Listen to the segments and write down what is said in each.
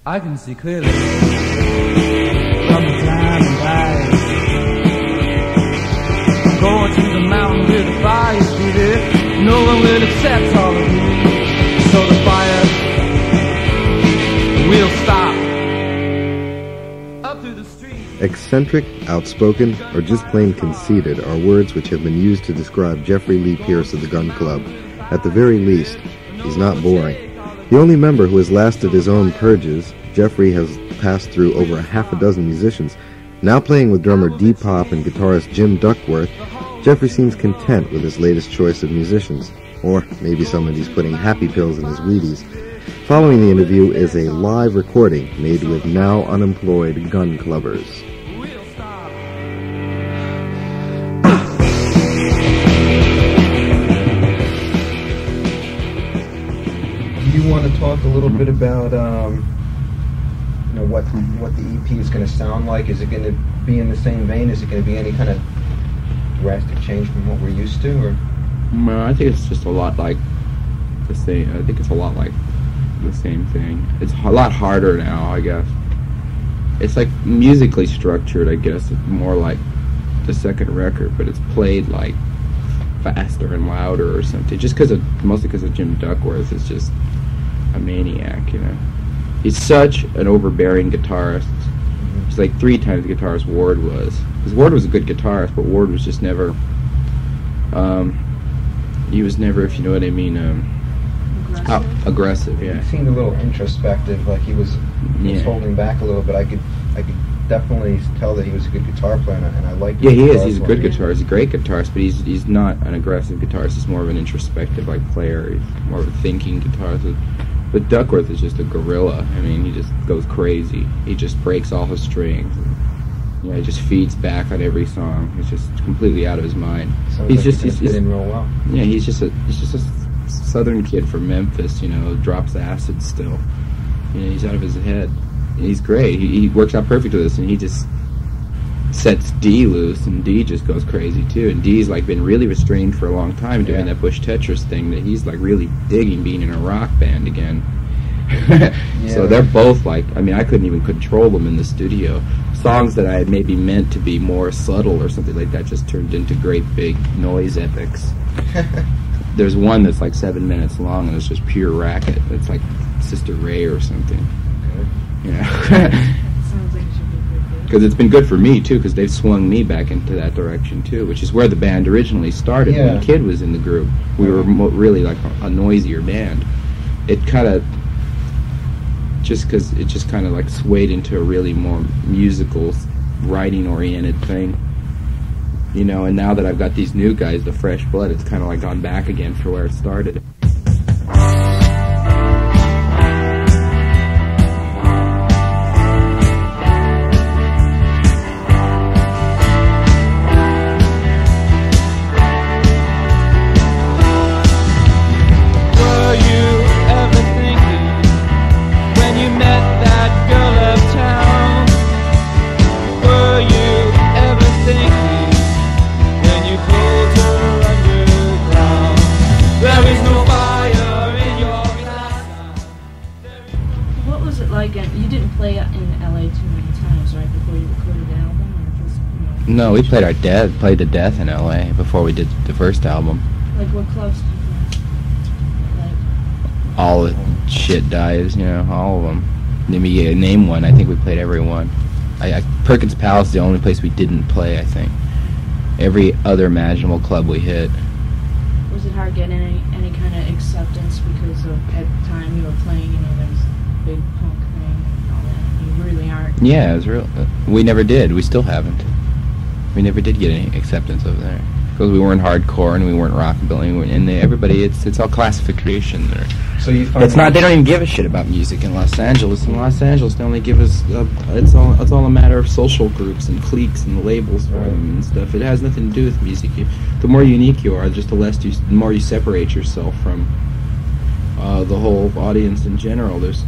I can see clearly from the time and dive. I'm going to the mountain where the fire's heated. No one will accept all of me, so the fire will stop. Up through the street. Eccentric, outspoken, or just plain conceited are words which have been used to describe Jeffrey Lee Pierce of the Gun Club. At the very least, he's not boring. The only member who has lasted his own purges, Jeffrey has passed through over half a dozen musicians. Now playing with drummer D. Pop and guitarist Jim Duckworth, Jeffrey seems content with his latest choice of musicians. Or maybe somebody's putting happy pills in his Wheaties. Following the interview is a live recording made with now unemployed gun clubbers. Do you want to talk a little bit about what the EP is going to sound like? Is it going to be in the same vein? Is it going to be any kind of drastic change from what we're used to? Or well, I think it's just a lot like the same. I think it's a lot like the same thing. It's a lot harder now, I guess. It's like musically structured, I guess. It's more like the second record, but it's played like faster and louder or something. Just mostly because of Jim Duckworth is just a maniac, you know. He's such an overbearing guitarist. He's like 3 times the guitarist Ward was. Because Ward was a good guitarist, but Ward was just never. He was never, if you know what I mean, aggressive. Yeah. He seemed a little introspective, like he was holding back a little bit. I could definitely tell that he was a good guitar player, and I liked. Yeah, he is. He's a good guitarist. He's a great guitarist, but he's not an aggressive guitarist. He's more of an introspective player. He's more of a thinking guitarist. But Duckworth is just a gorilla. I mean, he just goes crazy. He just breaks all his strings. He just feeds back on every song. He's just completely out of his mind. He's in real well. Yeah, he's just a southern kid from Memphis. Drops acid still. He's out of his head. And he's great. He works out perfect with us, and he just sets D loose, and D just goes crazy too. And D's been really restrained for a long time doing that Bush Tetris thing, that he's really digging being in a rock band again. So they're both I couldn't even control them in the studio. Songs that I had maybe meant to be more subtle or something like that just turned into great big noise epics. There's one that's 7 minutes long, and it's just pure racket. It's like Sister Ray or something. Sounds like it should be pretty good. Because it's been good for me too, because they've swung me back into that direction too, which is where the band originally started. When Kid was in the group, we were really a noisier band. It kind of swayed into a really more musical, writing-oriented thing. And now that I've got these new guys, the fresh blood, it's kind of gone back again for where it started. No, we played to death in L.A. before we did the first album. What clubs do you play? All the shit dives, all of them. Name one. I think we played every one. Perkins Palace is the only place we didn't play, I think. Every other imaginable club we hit. Was it hard getting any kind of acceptance because at the time you were playing, there was a big punk thing and all that? You really aren't. Yeah, it was real. We never did. We still haven't. We never did get any acceptance over there because we weren't hardcore and we weren't rockabilly, and everybody, it's all classification there. So you find they don't even give a shit about music in Los Angeles. In Los Angeles, they only give us it's all a matter of social groups and cliques and labels for them and stuff. It has nothing to do with music. The more unique you are, the more you separate yourself from the whole audience in general. There's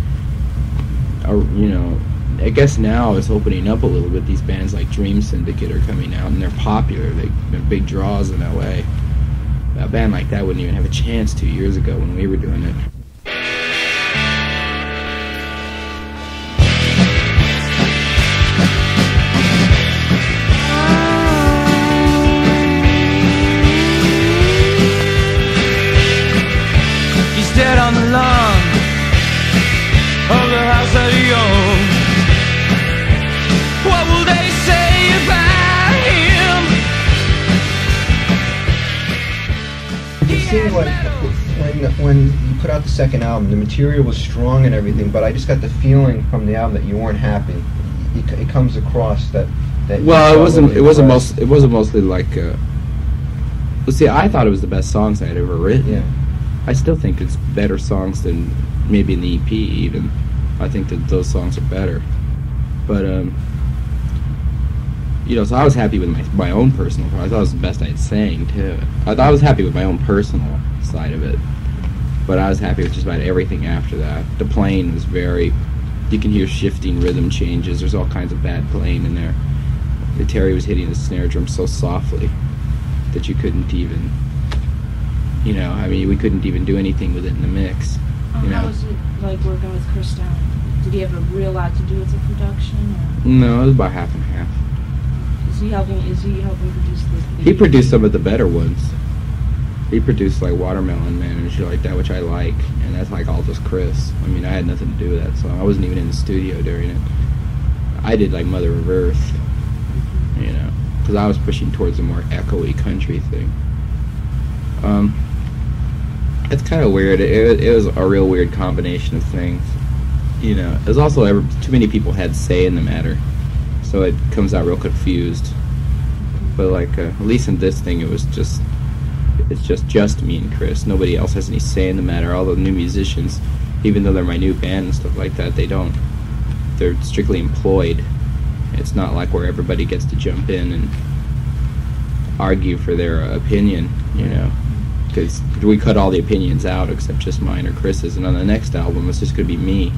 I guess now it's opening up a little bit. These bands like Dream Syndicate are coming out, and they're popular. They're big draws in L.A. A band like that wouldn't even have a chance 2 years ago when we were doing it. when you put out the second album, the material was strong and everything, but I just got the feeling from the album that you weren't happy. It comes across that. Well, it wasn't mostly like. Well, see, I thought it was the best songs I had ever written. Yeah. I still think it's better songs than maybe in the EP even. I think that those songs are better. But, you know, so I was happy with my own personal part. I thought it was the best I had sang, too. I thought I was happy with my own personal side of it. But I was happy with just about everything after that. The playing was very... You can hear shifting rhythm changes. There's all kinds of bad playing in there. Terry was hitting the snare drum so softly that you couldn't even... You know, I mean, we couldn't even do anything with it in the mix. You know? How was it like working with Chris Down? Did he have a real lot to do with the production? Or? No, it was about half and half. Is he helping produce the... He produced some of the better ones. He produced like Watermelon Man and shit like that, which I like, and that's like all just Chris. I mean, I had nothing to do with that song. I wasn't even in the studio during it. I did like Mother of Earth, you know, because I was pushing towards a more echoey country thing. It's kind of weird. It was a real weird combination of things. You know, it was also too many people had say in the matter, so it comes out real confused. But like, at least in this thing, it's just me and Chris. Nobody else has any say in the matter. All the new musicians, even though they're my new band and stuff like that, they're strictly employed. It's not like where everybody gets to jump in and argue for their opinion, you know. Because we cut all the opinions out except just mine or Chris's, and on the next album it's just going to be me.